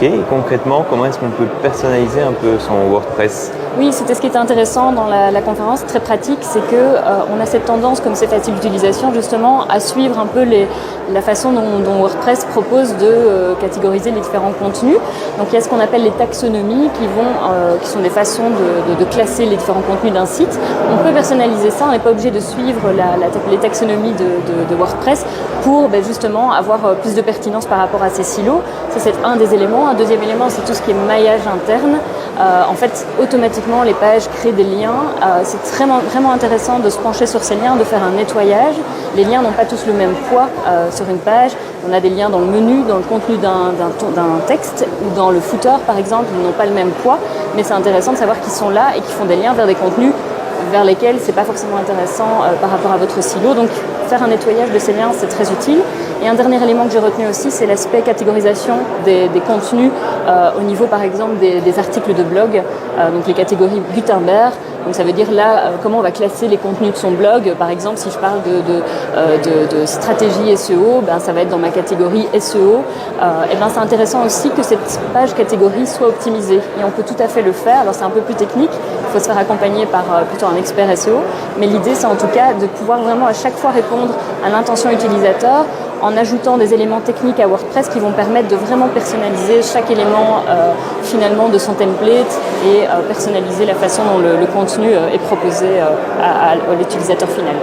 et concrètement, comment est-ce qu'on peut personnaliser un peu son WordPress? Oui, c'était ce qui était intéressant dans la conférence, très pratique, c'est que on a cette tendance, comme c'est facile d'utilisation, justement, à suivre un peu la façon dont WordPress propose de catégoriser les différents contenus. Donc il y a ce qu'on appelle les taxonomies qui sont des façons de classer les différents contenus d'un site. On peut personnaliser ça, on n'est pas obligé de suivre les taxonomies de WordPress pour justement avoir plus de pertinence par rapport à ces silos. Ça, c'est un des éléments. Un deuxième élément, c'est tout ce qui est maillage interne. En fait, automatiquement, les pages créent des liens. C'est vraiment intéressant de se pencher sur ces liens, de faire un nettoyage. Les liens n'ont pas tous le même poids sur une page. On a des liens dans le menu, dans le contenu d'un texte ou dans le footer, par exemple. Ils n'ont pas le même poids, mais c'est intéressant de savoir qu'ils sont là et qu'ils font des liens vers des contenus vers lesquels c'est pas forcément intéressant par rapport à votre silo. Donc, faire un nettoyage de ces liens, c'est très utile. Et un dernier élément que j'ai retenu aussi, c'est l'aspect catégorisation des contenus au niveau, par exemple, des articles de blog, donc les catégories Gutenberg. Donc ça veut dire là comment on va classer les contenus de son blog. Par exemple, si je parle de stratégie SEO, ça va être dans ma catégorie SEO. Et c'est intéressant aussi que cette page catégorie soit optimisée. Et on peut tout à fait le faire. Alors c'est un peu plus technique, il faut se faire accompagner par plutôt un expert SEO. Mais l'idée, c'est en tout cas de pouvoir vraiment à chaque fois répondre à l'intention utilisateur en ajoutant des éléments techniques à WordPress qui vont permettre de vraiment personnaliser chaque élément finalement de son template et personnaliser la façon dont le contenu est proposé à l'utilisateur final.